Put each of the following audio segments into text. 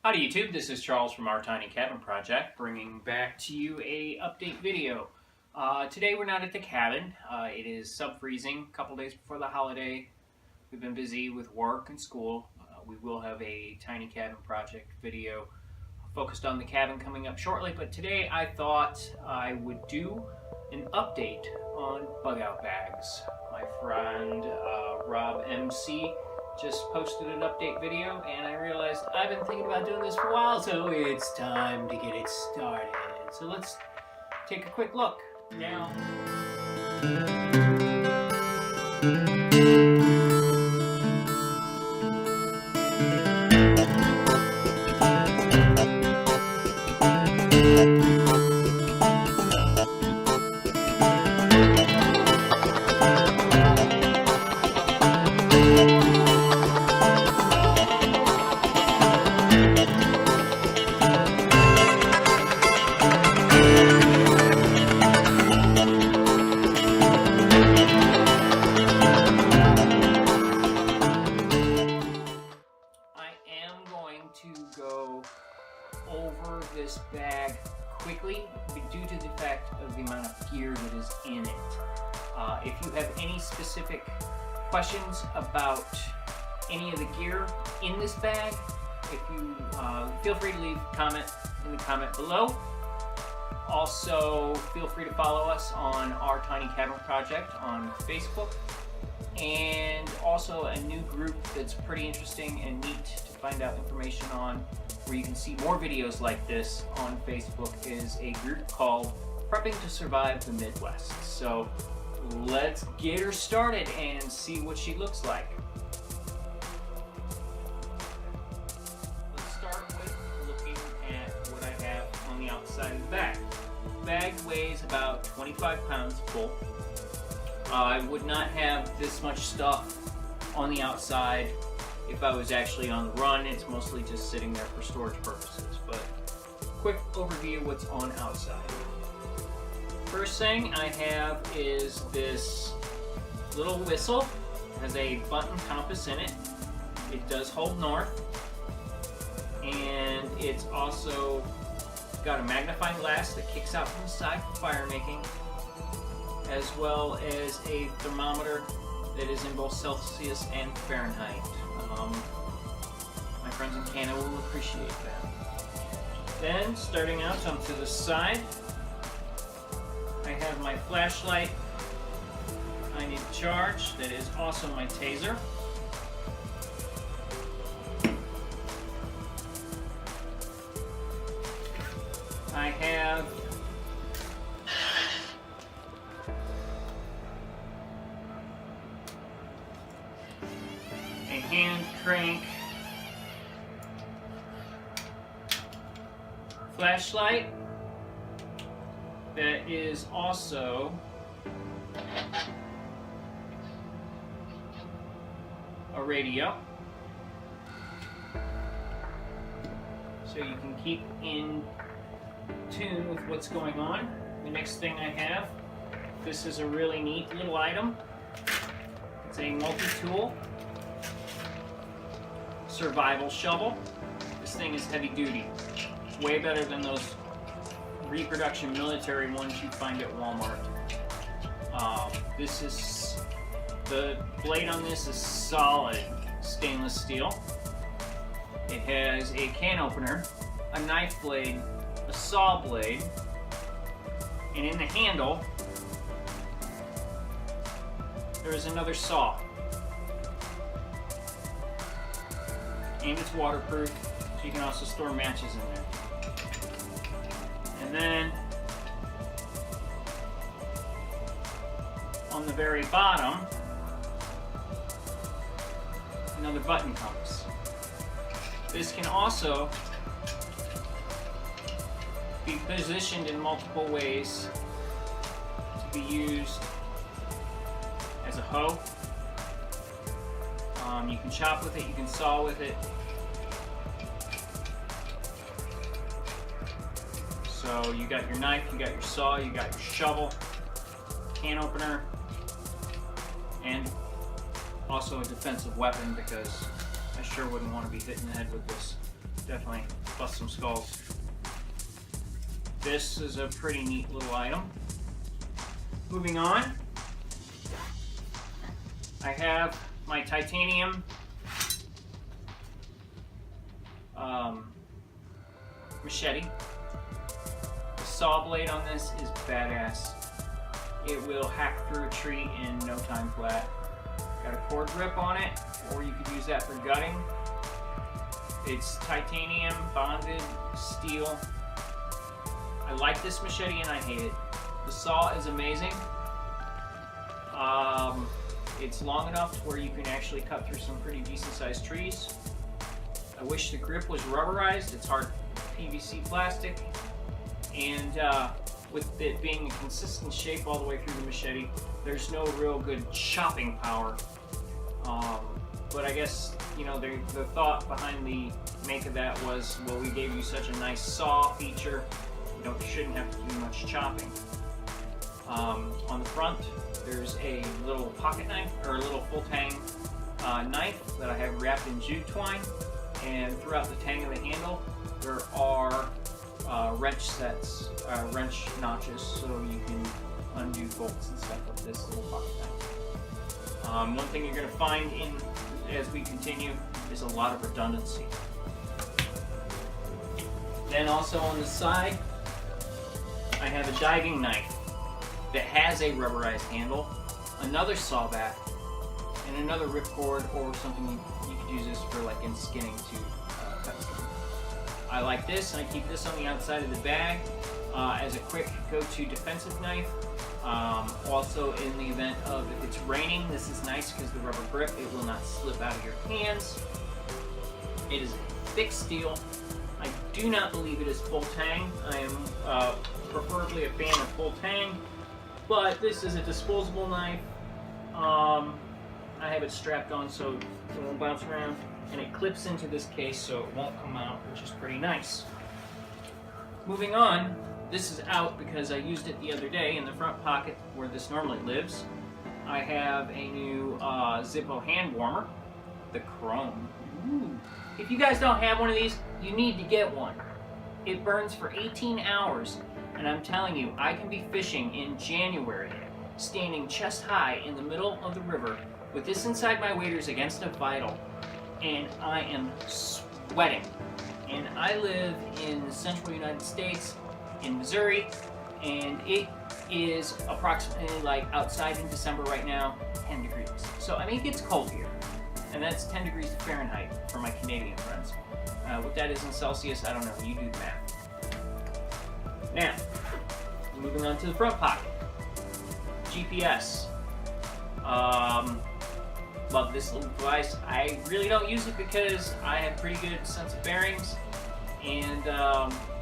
Howdy YouTube, this is Charles from Our Tiny Cabin Project, bringing back to you a update video. Today we're not at the cabin. It is sub-freezing, a couple days before the holiday. We've been busy with work and school. We will have a Tiny Cabin Project video focused on the cabin coming up shortly, but today I thought I would do an update on bug out bags. My friend Rob MC just posted an update video, and I realized I've been thinking about doing this for a while, so it's time to get it started. So let's take a quick look now. To go over this bag quickly due to the fact of the amount of gear that is in it. If you have any specific questions about any of the gear in this bag, if you feel free to leave a comment in the comment below. Also, feel free to follow us on Our Tiny Cabin Project on Facebook, and also a new group that's pretty interesting and neat to find out information on, where you can see more videos like this on Facebook, is a group called Prepping to Survive the Midwest. So let's get her started and see what she looks like. Let's start with looking at what I have on the outside of the bag. The bag weighs about 25 pounds full. I would not have this much stuff on the outside if I was actually on the run. It's mostly just sitting there for storage purposes, but quick overview of what's on outside. First thing I have is this little whistle. It has a button compass in it. It does hold north, and it's also got a magnifying glass that kicks out from the side for fire making, as well as a thermometer that is in both Celsius and Fahrenheit. My friends in Canada will appreciate that. Then, starting out onto the side, I have my flashlight I need to charge. That is also my taser. I have a hand crank flashlight that is also a radio, so you can keep in tune with what's going on. The next thing I have, this is a really neat little item. It's a multi-tool survival shovel. This thing is heavy duty, way better than those reproduction military ones you find at Walmart. The blade on this is solid stainless steel. It has a can opener, a knife blade, a saw blade, and in the handle there is another saw. And it's waterproof, so you can also store matches in there. And then on the very bottom, another button compass. This can also be positioned in multiple ways to be used as a hoe. You can chop with it, you can saw with it. So you got your knife, you got your saw, you got your shovel, can opener, and also a defensive weapon, because I sure wouldn't want to be hit in the head with this. definitely bust some skulls. This is a pretty neat little item. Moving on, I have my titanium machete. The saw blade on this is badass. It will hack through a tree in no time flat. Got a cord grip on it, or you could use that for gutting. It's titanium bonded steel. I like this machete and I hate it. The saw is amazing. It's long enough to where you can actually cut through some pretty decent sized trees. I wish the grip was rubberized. It's hard PVC plastic. And with it being a consistent shape all the way through the machete, there's no real good chopping power. But I guess, you know, the thought behind the make of that was, well, we gave you such a nice saw feature, you shouldn't have to do much chopping. On the front, there's a little pocket knife, or a little full tang knife that I have wrapped in jute twine, and throughout the tang of the handle, there are wrench notches, so you can undo bolts and stuff with this little pocket knife. One thing you're going to find as we continue is a lot of redundancy. Then also on the side, I have a diving knife that has a rubberized handle, another saw back, and another ripcord or something you could use this for, like in skinning to cut skin. I like this, and I keep this on the outside of the bag as a quick go-to defensive knife. Also, in the event of if it's raining, this is nice because the rubber grip, it will not slip out of your hands. It is thick steel. I do not believe it is full tang. I am preferably a fan of full tang, but this is a disposable knife. I have it strapped on so it won't bounce around, and it clips into this case so it won't come out, which is pretty nice. Moving on, this is out because I used it the other day in the front pocket where this normally lives. I have a new Zippo hand warmer, the Chrome. Ooh. If you guys don't have one of these, you need to get one. It burns for 18 hours, and I'm telling you, I can be fishing in January, standing chest high in the middle of the river with this inside my waders against a vital, and I am sweating. And I live in the central United States, in Missouri, and it is approximately, like outside in December right now, 10 degrees. So I mean, it gets cold here, and that's 10 degrees Fahrenheit for my Canadian friends. What that is in Celsius, I don't know, you do the math. Now, moving on to the front pocket. GPS. Love this little device. I really don't use it because I have pretty good sense of bearings, and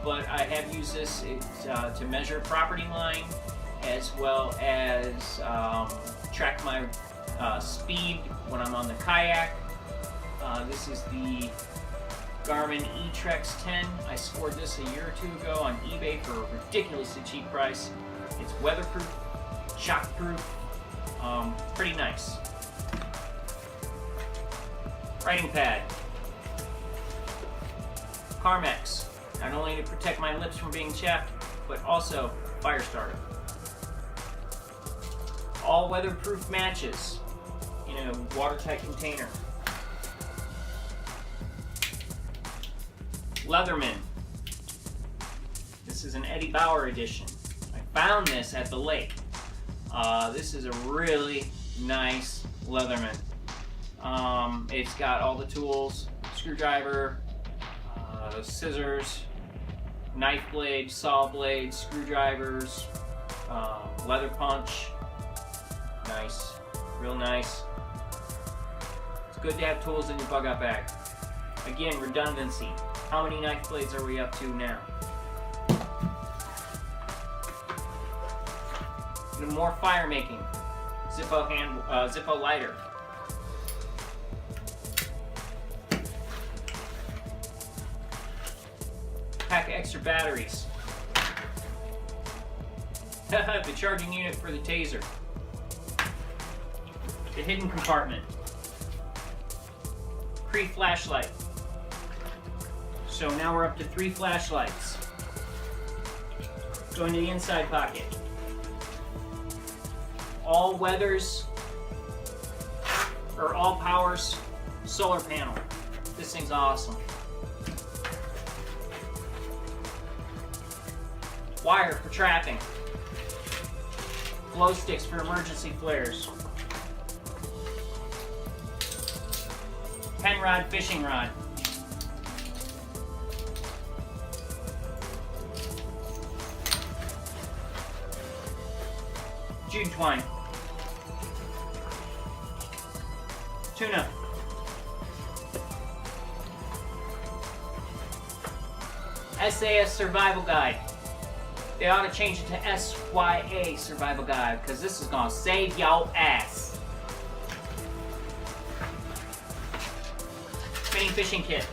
but I have used this to measure property line, as well as track my speed when I'm on the kayak. This is the Garmin eTrex 10. I scored this a year or two ago on eBay for a ridiculously cheap price. It's weatherproof, shockproof, pretty nice. Writing pad. Carmex, not only to protect my lips from being chapped, but also fire starter. All weatherproof matches in a watertight container. Leatherman. This is an Eddie Bauer edition. I found this at the lake. This is a really nice Leatherman. It's got all the tools, screwdriver, scissors, knife blade, saw blade, screwdrivers, leather punch. Nice, real nice. It's good to have tools in your bug out bag. Again, redundancy. How many knife blades are we up to now? And more fire making. Zippo lighter. Pack of extra batteries. The charging unit for the taser. The hidden compartment. Cree flashlight. So now we're up to 3 flashlights. Go into the inside pocket. All weathers, or all powers, solar panel. This thing's awesome. Wire for trapping. Glow sticks for emergency flares. Pen rod, fishing rod. Jute twine. Tuna. SAS Survival Guide. They ought to change it to SYA Survival Guide, because this is going to save y'all ass. Spinning fishing kit.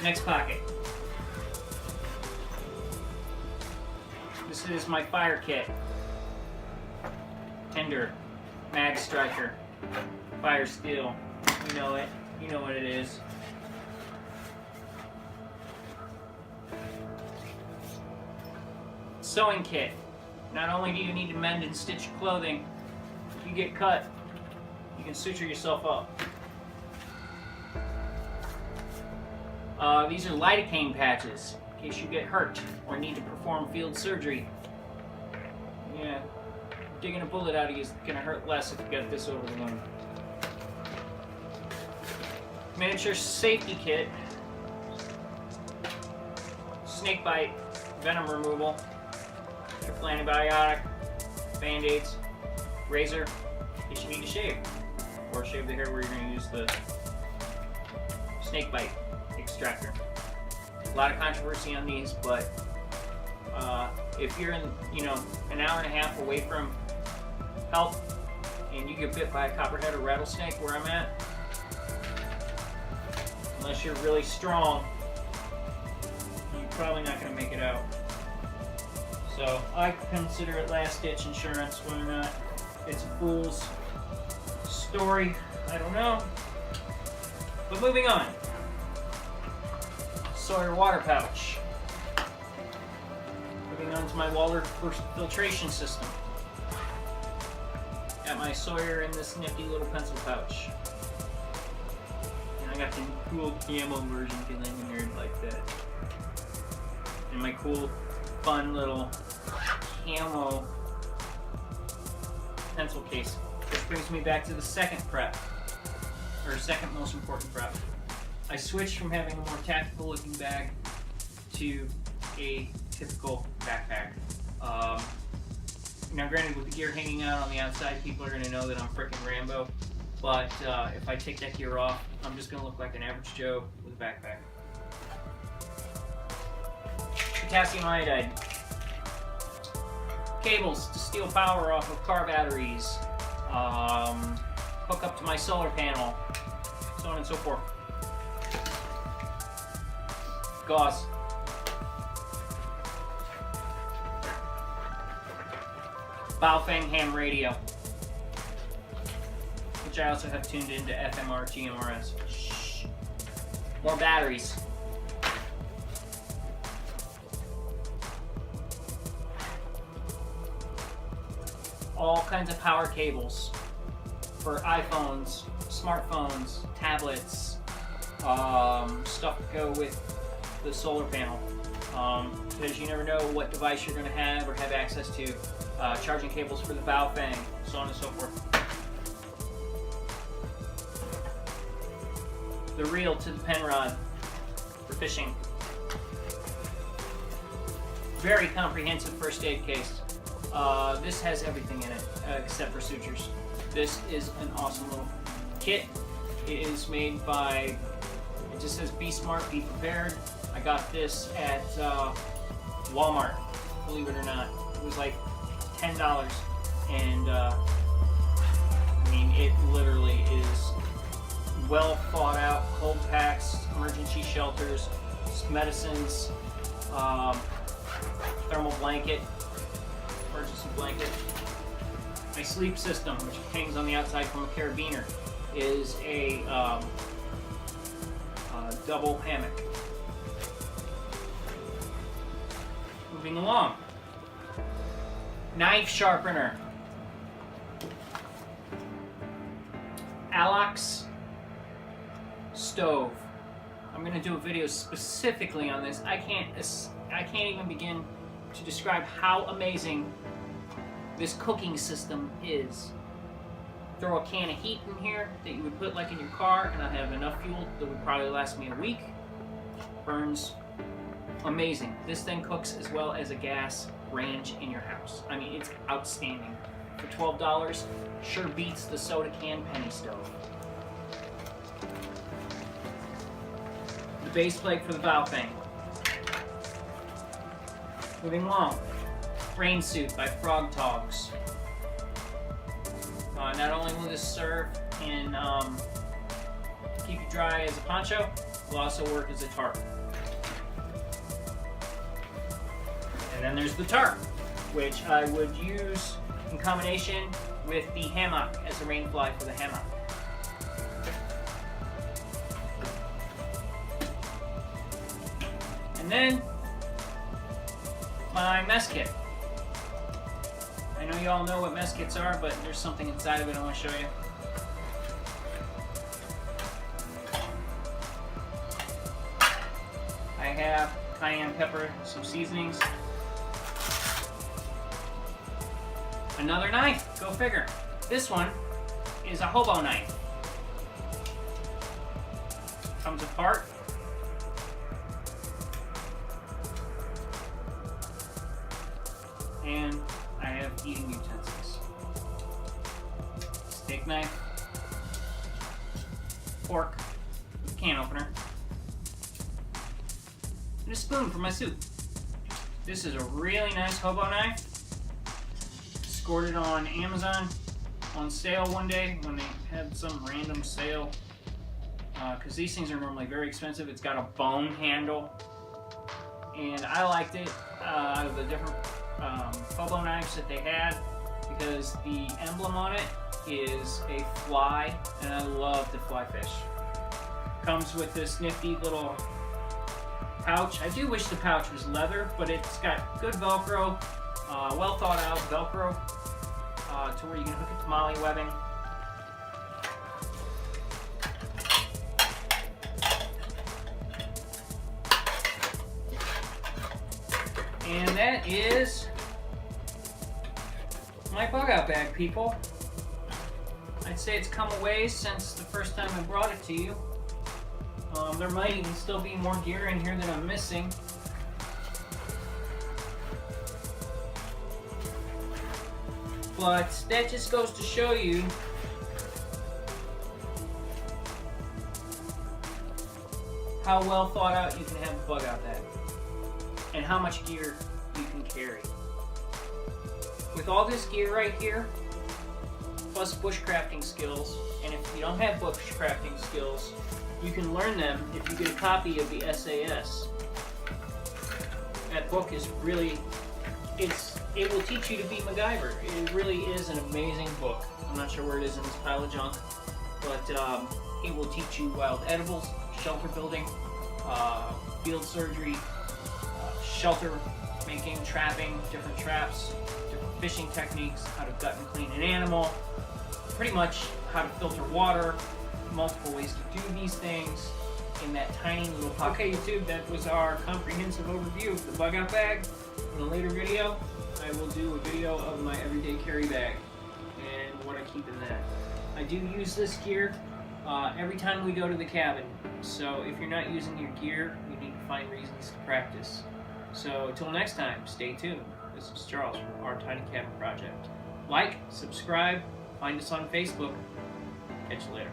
Next pocket. This is my fire kit. Tinder, mag striker, fire steel. You know it. You know what it is. Sewing kit. Not only do you need to mend and stitch clothing, if you get cut, you can suture yourself up. These are lidocaine patches in case you get hurt or need to perform field surgery. Yeah, digging a bullet out of you is going to hurt less if you got this over the wound. Miniature safety kit. Snake bite, venom removal, triple antibiotic, band-aids, razor, in case you need to shave. Or shave the hair where you're going to use the snake bite extractor. A lot of controversy on these, but if you're in, an hour and a half away from help and you get bit by a copperhead or rattlesnake where I'm at, unless you're really strong, you're probably not going to make it out. So I consider it last-ditch insurance. Whether or not it's a fool's story, I don't know. But moving on. Sawyer water pouch. Moving on to my water filtration system. Got my Sawyer in this nifty little pencil pouch. And I got the cool camo version because I'm a nerd like that. And my cool, fun little camo pencil case. Which brings me back to the second prep, or second most important prep. I switched from having a more tactical looking bag to a typical backpack. Now granted, with the gear hanging out on the outside, people are going to know that I'm frickin' Rambo, but if I take that gear off, I'm just going to look like an average Joe with a backpack. Potassium iodide. Cables to steal power off of car batteries. Hook up to my solar panel. So on and so forth. Gauze. Baofeng ham radio, which I also have tuned into FMR TMRS. Shh. More batteries. All kinds of power cables for iPhones, smartphones, tablets, stuff to go with the solar panel, because you never know what device you're going to have or have access to. Charging cables for the Baofeng, so on and so forth. The reel to the pen rod for fishing. Very comprehensive first aid case. This has everything in it except for sutures. This is an awesome little kit. It is made by, it just says be smart, be prepared. I got this at Walmart, believe it or not. It was like $10, and I mean, it literally is well thought out. Cold packs, emergency shelters, medicines, thermal blanket, emergency blanket. My sleep system, which hangs on the outside from a carabiner, is a double hammock. Moving along. Knife sharpener. Alox stove. I'm going to do a video specifically on this. I can't even begin to describe how amazing this cooking system is. Throw a can of heat in here that you would put like in your car, and I have enough fuel that would probably last me a week. Burns amazing. This thing cooks as well as a gas range in your house. I mean, it's outstanding. For $12, sure beats the soda can penny stove. The base plate for the bow thing. Moving along. Rain suit by Frog Togs. Not only will this serve and keep you dry as a poncho, it will also work as a tarp. And then there's the tarp, which I would use in combination with the hammock as a rain fly for the hammock. And then my mess kit. I know you all know what mess kits are, but there's something inside of it I want to show you. I have cayenne pepper, some seasonings. Another knife, go figure. This one is a hobo knife. Comes apart. And I have eating utensils. Steak knife, fork, can opener, and a spoon for my soup. This is a really nice hobo knife. Scored it on Amazon on sale one day when they had some random sale. Because these things are normally very expensive. It's got a bone handle, and I liked it out of the different hobo knives that they had because the emblem on it is a fly, and I love to fly fish. Comes with this nifty little pouch. I do wish the pouch was leather, but it's got good Velcro, well thought out Velcro to where you can hook it to MOLLE webbing. And that is my bug out bag, people. I'd say it's come a ways since the first time I brought it to you. There might even still be more gear in here that I'm missing. But that just goes to show you how well thought out you can have a bug out bag and how much gear you can carry. With all this gear right here, plus bushcrafting skills, and if you don't have bushcrafting skills, you can learn them if you get a copy of the SAS. That book is really, it will teach you to be MacGyver. It really is an amazing book. I'm not sure where it is in this pile of junk, but it will teach you wild edibles, shelter building, field surgery, shelter making, trapping, different traps, different fishing techniques, how to gut and clean an animal, pretty much how to filter water, multiple ways to do these things in that tiny little pocket. Okay, YouTube, that was our comprehensive overview of the bug out bag. In a later video, I will do a video of my everyday carry bag and what I keep in that. I do use this gear every time we go to the cabin, so if you're not using your gear, you need to find reasons to practice. So until next time, stay tuned. This is Charles from Our Tiny Cabin Project. Like, subscribe, find us on Facebook. Catch you later.